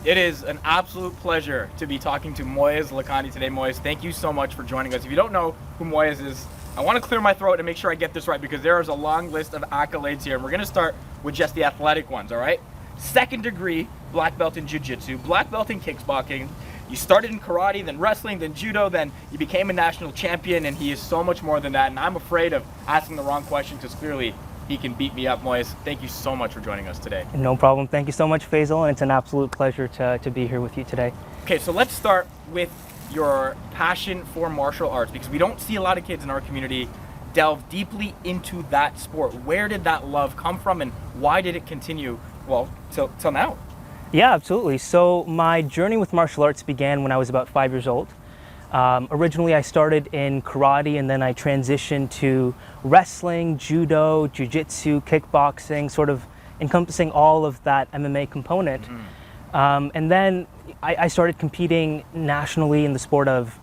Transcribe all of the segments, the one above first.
It is an absolute pleasure to be talking to Moiz Lakhani today. Moiz, thank you so much for joining us. If you don't know who Moiz is, I want to clear my throat and make sure I get this right because there is a long list of accolades here. And we're going to start with just the athletic ones, all right? Second degree black belt in Jiu-Jitsu, black belt in kickboxing. You started in karate, then wrestling, then judo, then you became a national champion, and he is so much more than that. And I'm afraid of asking the wrong question because clearly he can beat me up. Moiz, thank you so much for joining us today. No problem. Thank you so much, Faisal, and it's an absolute pleasure to be here with you today. Okay, so let's start with your passion for martial arts because we don't see a lot of kids in our community delve deeply into that sport. Where did that love come from and why did it continue, well, till now? Yeah, absolutely. So my journey with martial arts began when I was about 5 years old. Originally, I started in karate and then I transitioned to wrestling, judo, jiu-jitsu, kickboxing, sort of encompassing all of that MMA component. And then I started competing nationally in the sport of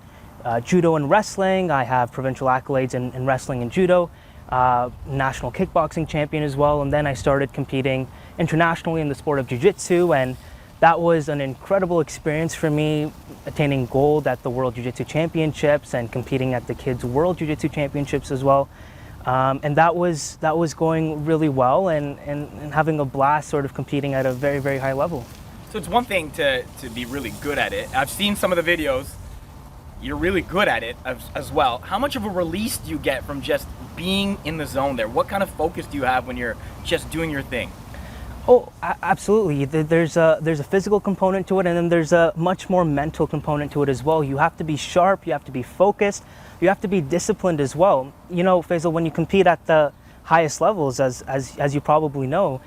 judo and wrestling. I have provincial accolades in wrestling and judo, national kickboxing champion as well. And then I started competing internationally in the sport of jiu-jitsu, and that was an incredible experience for me, attaining gold at the World Jiu-Jitsu Championships and competing at the Kids World Jiu-Jitsu Championships as well. And that was going really well and having a blast sort of competing at a very, very high level. So it's one thing to be really good at it. I've seen some of the videos. You're really good at it as well. How much of a release do you get from just being in the zone there? What kind of focus do you have when you're just doing your thing? Oh, absolutely. There's a physical component to it, and then there's a much more mental component to it as well. You have to be sharp, you have to be focused, you have to be disciplined as well. You know, Faisal, when you compete at the highest levels, as you probably know,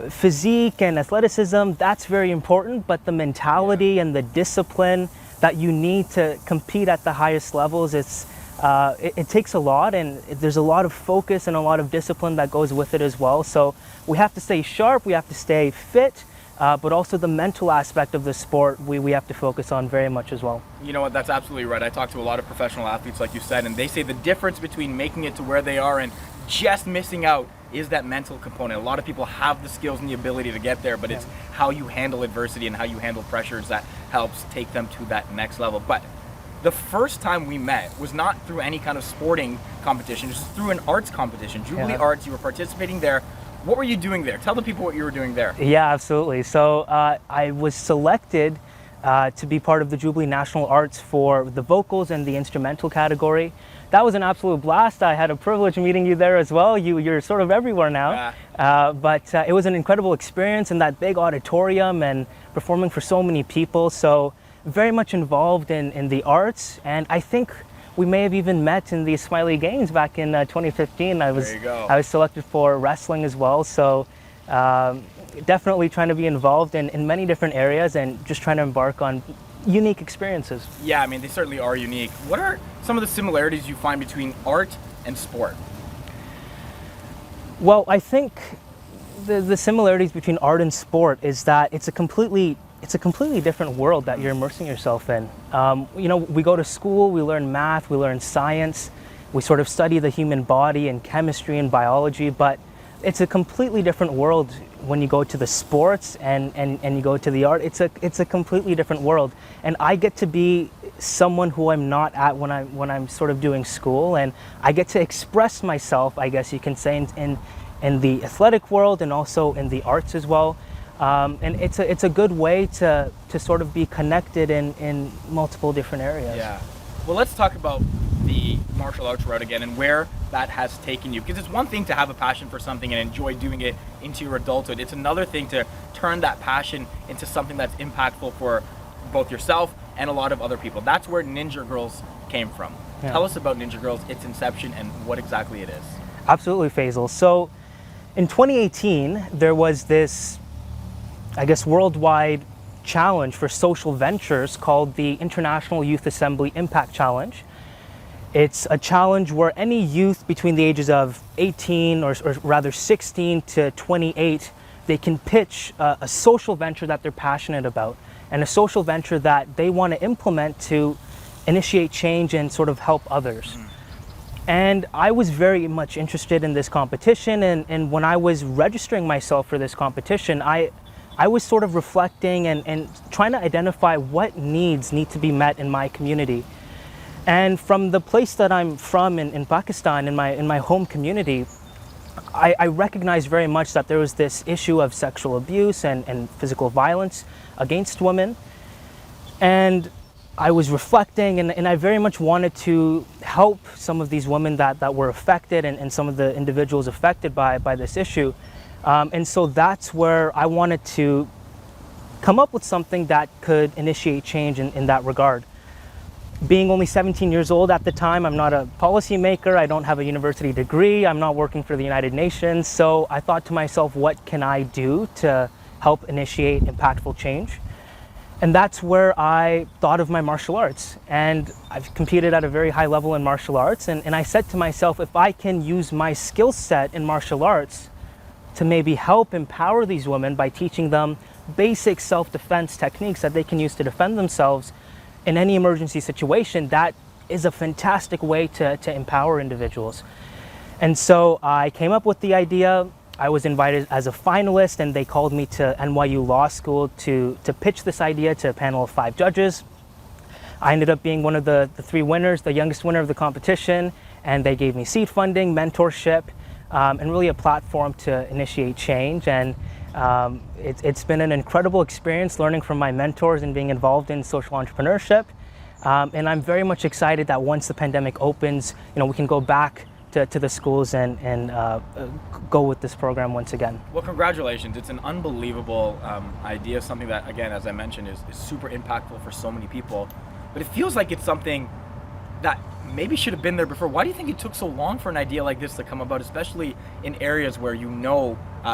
physique and athleticism, that's very important, but the mentality and the discipline that you need to compete at the highest levels, it takes a lot, and there's a lot of focus and a lot of discipline that goes with it as well. So we have to stay sharp, we have to stay fit, but also the mental aspect of the sport we have to focus on very much as well. You know what, that's absolutely right. I talk to a lot of professional athletes like you said, and they say the difference between making it to where they are and just missing out is that mental component. A lot of people have the skills and the ability to get there, but it's how you handle adversity and how you handle pressures that helps take them to that next level. But the first time we met was not through any kind of sporting competition, it was through an arts competition. Jubilee Arts, you were participating there. What were you doing there? Tell the people what you were doing there. Yeah, absolutely. So I was selected to be part of the Jubilee National Arts for the vocals and the instrumental category. That was an absolute blast. I had a privilege meeting you there as well. You're sort of everywhere now. But it was an incredible experience in that big auditorium and performing for so many people. So very much involved in the arts, and I think we may have even met in the Smiley Games back in 2015. I was selected for wrestling as well, so definitely trying to be involved in many different areas and just trying to embark on unique experiences. Yeah, I mean, they certainly are unique. What are some of the similarities you find between art and sport? Well, I think the similarities between art and sport is that it's a completely different world that you're immersing yourself in. You know, we go to school, we learn math, we learn science, we sort of study the human body and chemistry and biology, but it's a completely different world when you go to the sports and you go to the art. It's a completely different world, and I get to be someone who I'm not at when I'm sort of doing school, and I get to express myself, I guess you can say, in the athletic world and also in the arts as well. And it's a good way to sort of be connected in multiple different areas. Yeah. Well, let's talk about the martial arts route again and where that has taken you. Because it's one thing to have a passion for something and enjoy doing it into your adulthood. It's another thing to turn that passion into something that's impactful for both yourself and a lot of other people. That's where Ninja Girls came from. Yeah. Tell us about Ninja Girls, its inception, and what exactly it is. Absolutely, Faisal. So in 2018, there was this, I guess, worldwide challenge for social ventures called the International Youth Assembly Impact Challenge. It's a challenge where any youth between the ages of 18 or rather 16 to 28, they can pitch a social venture that they're passionate about and a social venture that they want to implement to initiate change and sort of help others. And I was very much interested in this competition, and when I was registering myself for this competition, I I was sort of reflecting and trying to identify what needs need to be met in my community. And from the place that I'm from in Pakistan, in my home community, I recognized very much that there was this issue of sexual abuse and physical violence against women. And I was reflecting, and I very much wanted to help some of these women that were affected and some of the individuals affected by this issue. And so that's where I wanted to come up with something that could initiate change in that regard. Being only 17 years old at the time, I'm not a policymaker, I don't have a university degree, I'm not working for the United Nations, so I thought to myself, what can I do to help initiate impactful change? And that's where I thought of my martial arts. And I've competed at a very high level in martial arts, and I said to myself, if I can use my skill set in martial arts to maybe help empower these women by teaching them basic self-defense techniques that they can use to defend themselves in any emergency situation, that is a fantastic way to empower individuals. And so I came up with the idea. I was invited as a finalist, and they called me to NYU Law School to pitch this idea to a panel of 5 judges. I ended up being one of the 3 winners, the youngest winner of the competition, and they gave me seed funding, mentorship, and really a platform to initiate change. And it's been an incredible experience learning from my mentors and being involved in social entrepreneurship. And I'm very much excited that once the pandemic opens, we can go back to the schools and go with this program once again. Well, congratulations. It's an unbelievable idea, something that, again, as I mentioned, is super impactful for so many people. But it feels like it's something that maybe should have been there before. Why do you think it took so long for an idea like this to come about, especially in areas where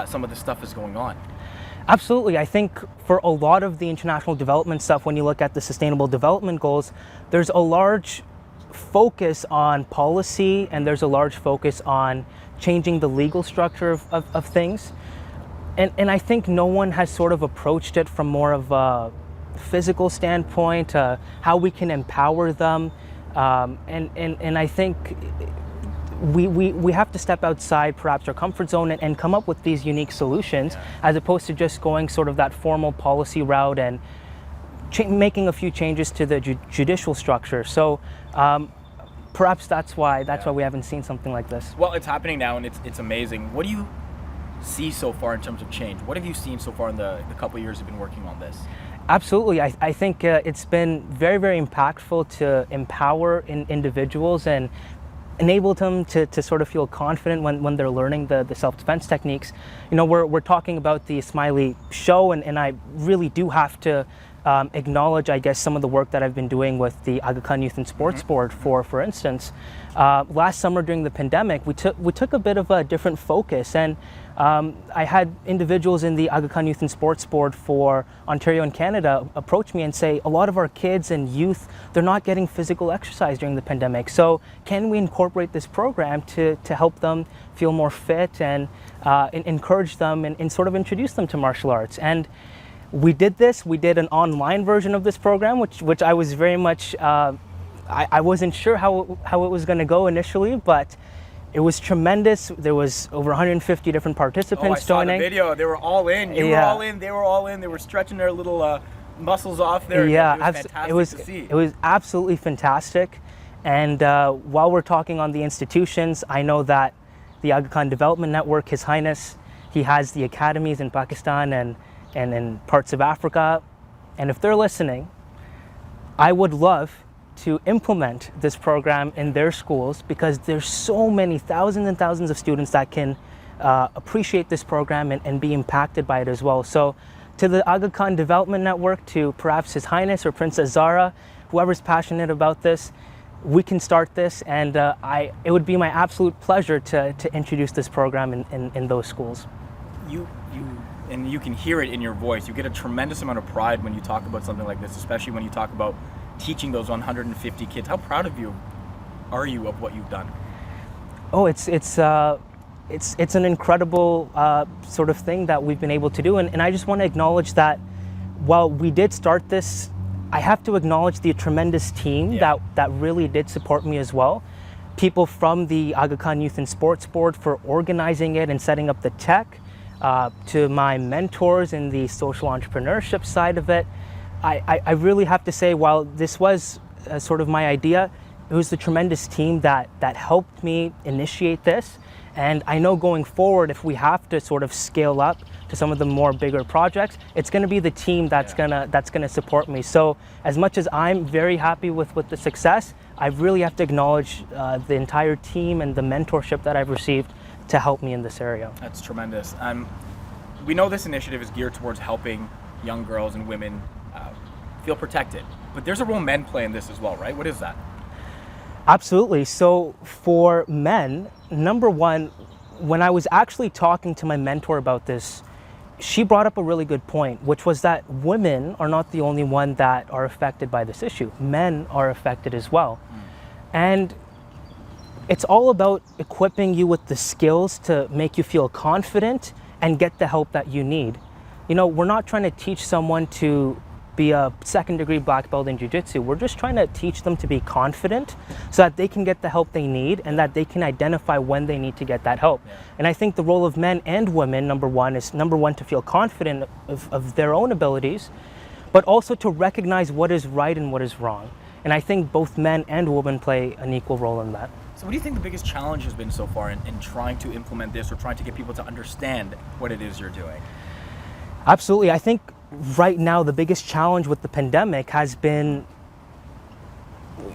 some of this stuff is going on? Absolutely. I think for a lot of the international development stuff, when you look at the Sustainable Development Goals, there's a large focus on policy, and there's a large focus on changing the legal structure of things. And I think no one has sort of approached it from more of a physical standpoint, how we can empower them. And I think we have to step outside perhaps our comfort zone and come up with these unique solutions, as opposed to just going sort of that formal policy route and making a few changes to the judicial structure. So perhaps that's why we haven't seen something like this. Well, it's happening now, and it's amazing. What do you see so far in terms of change? What have you seen so far in the couple of years you've been working on this? Absolutely. I think it's been very, very impactful to empower individuals and enable them to sort of feel confident when they're learning the self-defense techniques. We're talking about the Smiley show, and I really do have to acknowledge, I guess, some of the work that I've been doing with the Aga Khan Youth and Sports Board, for instance. Last summer during the pandemic, we took a bit of a different focus, and I had individuals in the Aga Khan Youth and Sports Board for Ontario and Canada approach me and say, a lot of our kids and youth, they're not getting physical exercise during the pandemic. So can we incorporate this program to help them feel more fit and encourage them and sort of introduce them to martial arts? And we did this. We did an online version of this program, which I was very much, I wasn't sure how it was going to go initially, but it was tremendous. There was over 150 different participants joining. I saw the video. They were all in. You were all in. They were all in. They were stretching their little muscles off there. Yeah, it was fantastic to see. It was absolutely fantastic. And while we're talking on the institutions, I know that the Aga Khan Development Network, His Highness, he has the academies in Pakistan and in parts of Africa. And if they're listening, I would love to implement this program in their schools, because there's so many thousands and thousands of students that can appreciate this program and be impacted by it as well. So to the Aga Khan Development Network, to perhaps His Highness or Princess Zara, whoever's passionate about this, we can start this, and it would be my absolute pleasure to introduce this program in those schools. And you can hear it in your voice. You get a tremendous amount of pride when you talk about something like this, especially when you talk about teaching those 150 kids. How proud of you are you of what you've done? Oh, it's an incredible sort of thing that we've been able to do, and I just want to acknowledge that while we did start this, I have to acknowledge the tremendous team that really did support me as well. People from the Aga Khan Youth and Sports Board for organizing it and setting up the tech. to my mentors in the social entrepreneurship side of it. I really have to say, while this was sort of my idea, it was the tremendous team that helped me initiate this. And I know going forward, if we have to sort of scale up to some of the more bigger projects, it's going to be the team that's gonna support me. So as much as I'm very happy with the success, I really have to acknowledge the entire team and the mentorship that I've received to help me in this area. That's tremendous. We know this initiative is geared towards helping young girls and women feel protected, but there's a role men play in this as well, right? What is that? Absolutely. So for men, number one, when I was actually talking to my mentor about this, she brought up a really good point, which was that women are not the only one that are affected by this issue. Men are affected as well. And it's all about equipping you with the skills to make you feel confident and get the help that you need. You know, we're not trying to teach someone to be a second-degree black belt in Jiu-Jitsu. We're just trying to teach them to be confident so that they can get the help they need and that they can identify when they need to get that help. And I think the role of men and women, number one, to feel confident of their own abilities, but also to recognize what is right and what is wrong. And I think both men and women play an equal role in that. So what do you think the biggest challenge has been so far in trying to implement this or trying to get people to understand what it is you're doing? Absolutely. I think right now the biggest challenge with the pandemic has been,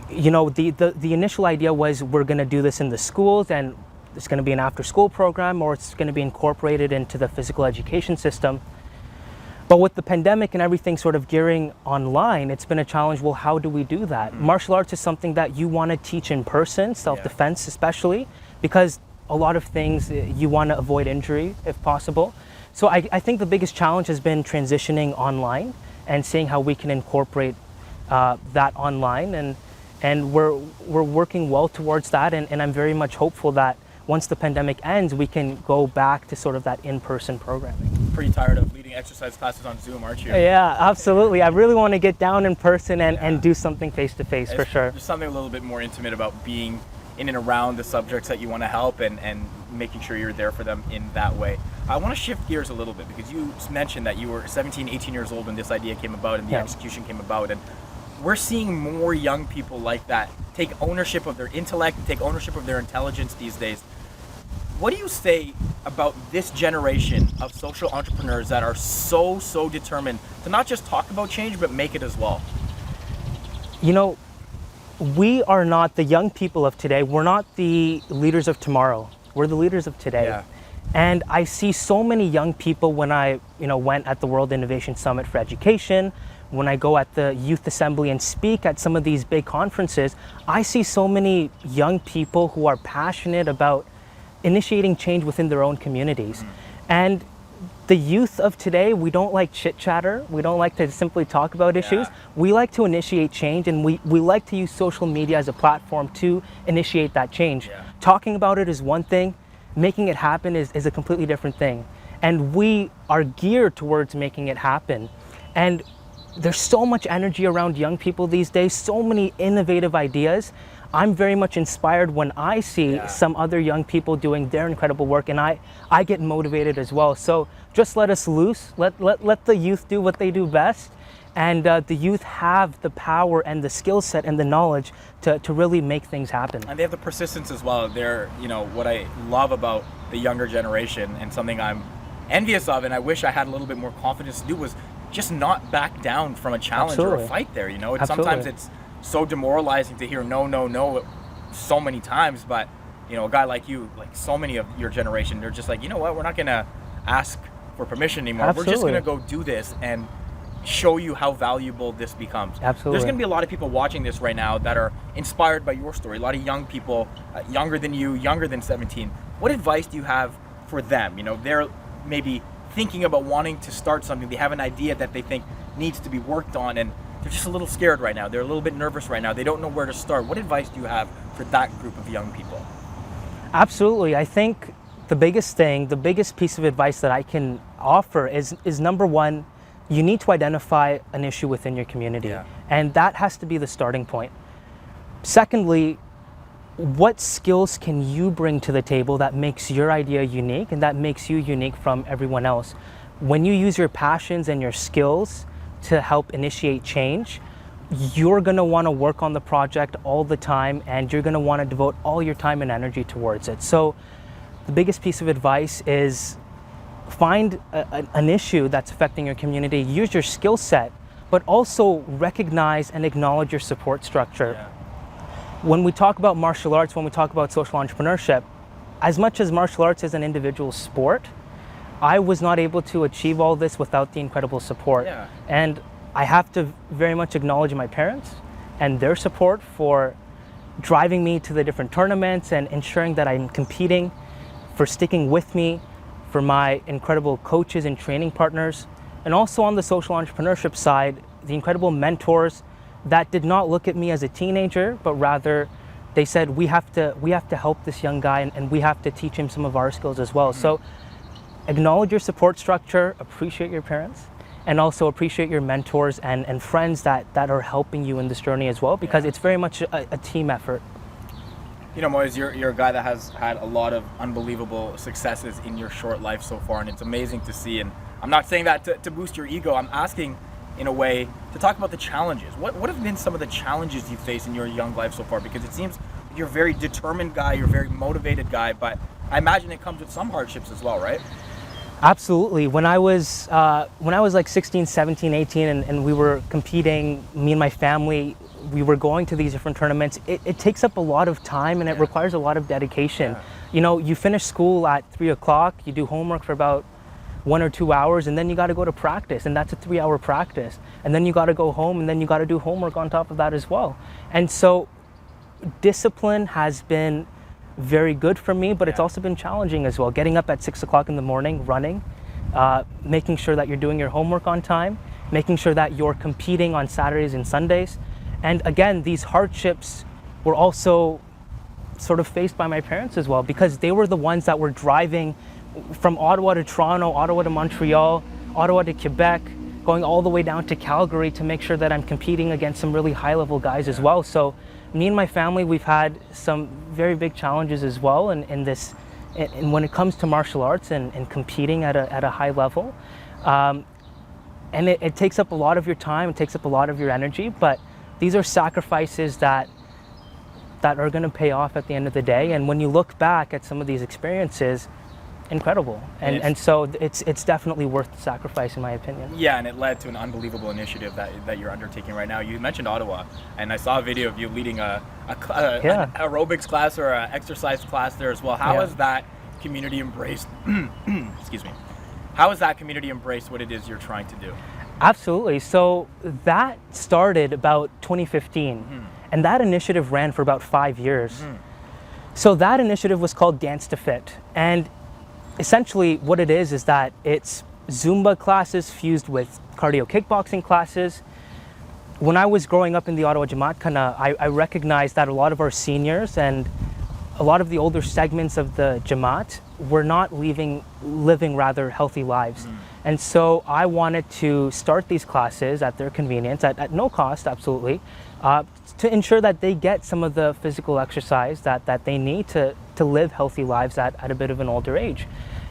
you know, the initial idea was we're going to do this in the schools and it's going to be an after-school program or it's going to be incorporated into the physical education system. But with the pandemic and everything sort of gearing online, it's been a challenge. Well, how do we do that? Martial arts is something that you want to teach in person, self-defense especially, because a lot of things you want to avoid injury if possible. So I think the biggest challenge has been transitioning online and seeing how we can incorporate that online. And we're working well towards that. And I'm very much hopeful that once the pandemic ends, we can go back to sort of that in-person programming. Pretty tired of leading exercise classes on Zoom, aren't you? Yeah, absolutely. I really want to get down in person and do something face-to-face for sure. There's something a little bit more intimate about being in and around the subjects that you want to help and making sure you're there for them in that way. I want to shift gears a little bit because you mentioned that you were 17, 18 years old when this idea came about and the execution came about. And we're seeing more young people like that take ownership of their intellect, take ownership of their intelligence these days. What do you say about this generation of social entrepreneurs that are so determined to not just talk about change, but make it as well? You know, we are not the young people of today. We're not the leaders of tomorrow. We're the leaders of today. Yeah. And I see so many young people when I, went at the World Innovation Summit for Education, when I go at the Youth Assembly and speak at some of these big conferences, I see so many young people who are passionate about initiating change within their own communities. And the youth of today, we don't like chit chatter. We don't like to simply talk about issues. We like to initiate change, and we like to use social media as a platform to initiate that change. Talking about it is one thing, making it happen is a completely different thing. And we are geared towards making it happen. And there's so much energy around young people these days, so many innovative ideas. I'm very much inspired when I see some other young people doing their incredible work, and I get motivated as well. So just let us loose, let the youth do what they do best, and the youth have the power and the skill set and the knowledge to really make things happen. And they have the persistence as well. They're, what I love about the younger generation and something I'm envious of and I wish I had a little bit more confidence to do was just not back down from a challenge or a fight there. Sometimes it's so demoralizing to hear no so many times, but a guy like you, like so many of your generation, they're just like, you know what, we're not gonna ask for permission anymore. We're just gonna go do this and show you how valuable this becomes. There's gonna be a lot of people watching this right now that are inspired by your story, a lot of young people, younger than you, younger than 17. What advice do you have for them? They're maybe thinking about wanting to start something, they have an idea that they think needs to be worked on, and they're just a little scared right now. They're a little bit nervous right now. They don't know where to start. What advice do you have for that group of young people? Absolutely. I think the biggest piece of advice that I can offer is number one, you need to identify an issue within your community. And that has to be the starting point. Secondly, what skills can you bring to the table that makes your idea unique and that makes you unique from everyone else? When you use your passions and your skills to help initiate change, you're going to want to work on the project all the time, and you're going to want to devote all your time and energy towards it. So the biggest piece of advice is find an issue that's affecting your community, use your skill set, but also recognize and acknowledge your support structure. Yeah. When we talk about martial arts, when we talk about social entrepreneurship, as much as martial arts is an individual sport, I was not able to achieve all this without the incredible support. Yeah. And I have to very much acknowledge my parents and their support for driving me to the different tournaments and ensuring that I'm competing, for sticking with me, for my incredible coaches and training partners, and also on the social entrepreneurship side, the incredible mentors that did not look at me as a teenager, but rather they said, we have to help this young guy and we have to teach him some of our skills as well. So acknowledge your support structure, appreciate your parents, and also appreciate your mentors and friends that are helping you in this journey as well, because it's very much a team effort. You know, Moiz, you're a guy that has had a lot of unbelievable successes in your short life so far, and it's amazing to see. And I'm not saying that to boost your ego. I'm asking, in a way, to talk about the challenges. What have been some of the challenges you faced in your young life so far? Because it seems you're a very determined guy, you're a very motivated guy, but I imagine it comes with some hardships as well, right? Absolutely. When I was like 16, 17, 18, and we were competing, me and my family, we were going to these different tournaments. It takes up a lot of time, and it requires a lot of dedication. Yeah. You know, you finish school at 3 o'clock, you do homework for about 1 or 2 hours, and then you got to go to practice, and that's a 3-hour practice. And then you got to go home, and then you got to do homework on top of that as well. And so discipline has been very good for me, but it's also been challenging as well. Getting up at 6 o'clock in the morning, running, making sure that you're doing your homework on time, making sure that you're competing on Saturdays and Sundays. And again, these hardships were also sort of faced by my parents as well, because they were the ones that were driving from Ottawa to Toronto, Ottawa to Montreal, Ottawa to Quebec, going all the way down to Calgary to make sure that I'm competing against some really high-level guys as well. So me and my family, we've had some very big challenges as well in this, and when it comes to martial arts and competing at a high level. And it takes up a lot of your time, it takes up a lot of your energy, but these are sacrifices that are going to pay off at the end of the day. And when you look back at some of these experiences, incredible. And so it's definitely worth the sacrifice, in my opinion. Yeah, and it led to an unbelievable initiative that you're undertaking right now. You mentioned Ottawa, and I saw a video of you leading an aerobics class or an exercise class there as well. How has that community embraced, excuse me, how has that community embraced what it is you're trying to do? Absolutely. So that started about 2015, and that initiative ran for about 5 years. So that initiative was called Dance to Fit, and essentially what it is that it's Zumba classes fused with cardio kickboxing classes. When I was growing up in the Ottawa Jamaat Khana, I recognized that a lot of our seniors and a lot of the older segments of the Jamaat were not living rather healthy lives. And so I wanted to start these classes at their convenience, at no cost, absolutely, to ensure that they get some of the physical exercise that they need to live healthy lives at a bit of an older age.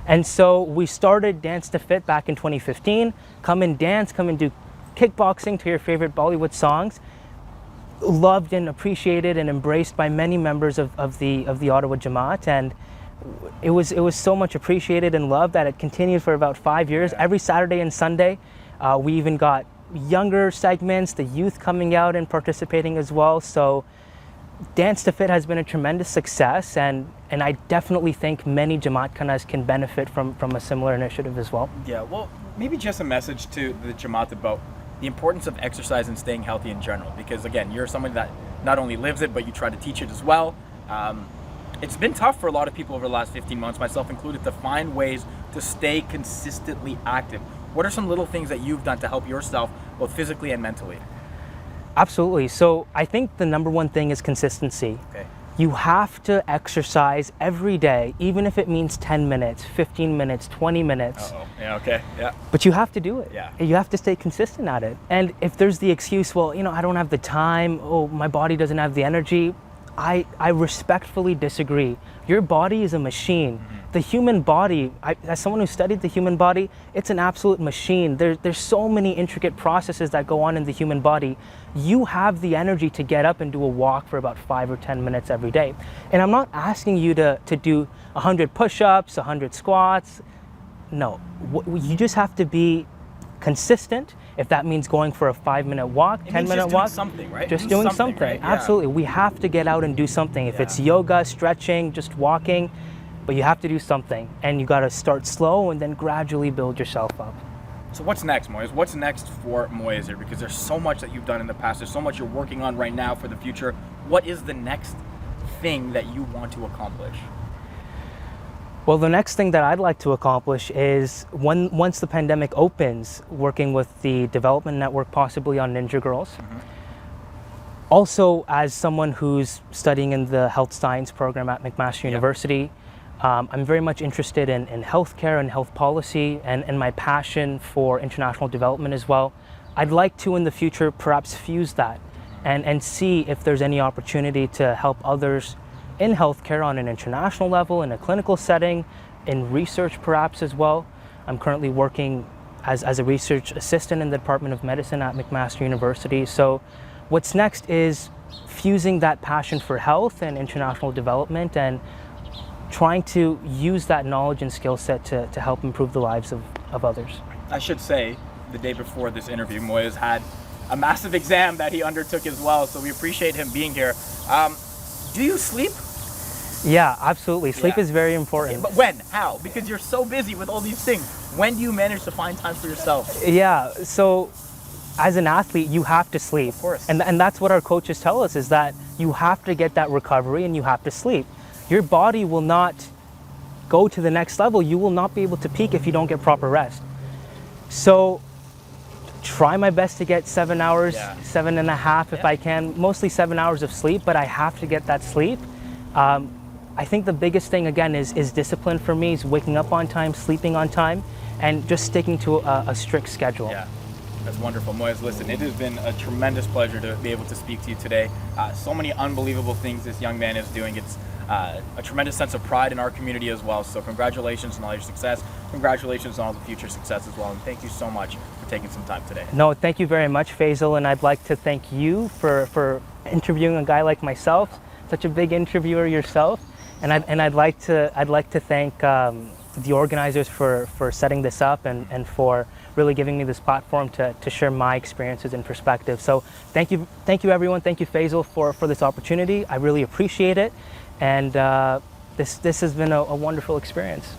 And so we started Dance to Fit back in 2015. Come and dance, come and do kickboxing to your favorite Bollywood songs. Loved and appreciated and embraced by many members of the Ottawa Jamaat, and it was so much appreciated and loved that it continued for about 5 years. Every Saturday and Sunday, we even got younger segments, the youth coming out and participating as well. So Dance to Fit has been a tremendous success, and I definitely think many Jamaat Khanas can benefit from a similar initiative as well. Yeah, well, maybe just a message to the Jamaat about the importance of exercise and staying healthy in general, because again, you're someone that not only lives it, but you try to teach it as well. It's been tough for a lot of people over the last 15 months, myself included, to find ways to stay consistently active. What are some little things that you've done to help yourself, both physically and mentally? Absolutely. So I think the number one thing is consistency. Okay. You have to exercise every day, even if it means 10 minutes, 15 minutes, 20 minutes. Yeah, okay, yeah. But you have to do it. Yeah. You have to stay consistent at it. And if there's the excuse, well, I don't have the time, my body doesn't have the energy, I respectfully disagree. Your body is a machine. The human body, as someone who studied the human body, it's an absolute machine. There's so many intricate processes that go on in the human body. You have the energy to get up and do a walk for about 5 or 10 minutes every day. And I'm not asking you to do 100 push-ups, 100 squats. No, you just have to be consistent. If that means going for a 5-minute walk, 10-minute walk, just doing something, right? Just doing something. Right? Yeah. Absolutely. We have to get out and do something. If it's yoga, stretching, just walking, but you have to do something. And you got to start slow and then gradually build yourself up. So what's next, Moiz? What's next for Moiz here? Because there's so much that you've done in the past. There's so much you're working on right now for the future. What is the next thing that you want to accomplish? Well, the next thing that I'd like to accomplish is once the pandemic opens, working with the development network, possibly on Ninja Girls. Also, as someone who's studying in the health science program at McMaster University, I'm very much interested in healthcare and health policy and my passion for international development as well. I'd like to, in the future, perhaps fuse that and see if there's any opportunity to help others in healthcare on an international level, in a clinical setting, in research perhaps as well. I'm currently working as a research assistant in the Department of Medicine at McMaster University. So what's next is fusing that passion for health and international development and trying to use that knowledge and skill set to help improve the lives of others. I should say, the day before this interview, Moiz had a massive exam that he undertook as well, so we appreciate him being here. Do you sleep? Yeah, absolutely. Sleep is very important. Okay, but when? How? Because you're so busy with all these things. When do you manage to find time for yourself? Yeah, so as an athlete, you have to sleep. Of course. And that's what our coaches tell us, is that you have to get that recovery and you have to sleep. Your body will not go to the next level. You will not be able to peak if you don't get proper rest. So try my best to get 7 hours, 7.5 if I can, mostly 7 hours of sleep, but I have to get that sleep. I think the biggest thing, again, is discipline for me, is waking up on time, sleeping on time, and just sticking to a strict schedule. Yeah, that's wonderful. Moiz, listen, it has been a tremendous pleasure to be able to speak to you today. So many unbelievable things this young man is doing. It's a tremendous sense of pride in our community as well. So congratulations on all your success. Congratulations on all the future success as well. And thank you so much for taking some time today. No, thank you very much, Faisal. And I'd like to thank you for interviewing a guy like myself, such a big interviewer yourself. And I'd like to thank the organizers for setting this up and for really giving me this platform to share my experiences and perspectives. So thank you everyone. Thank you, Faisal, for this opportunity. I really appreciate it. And this has been a wonderful experience.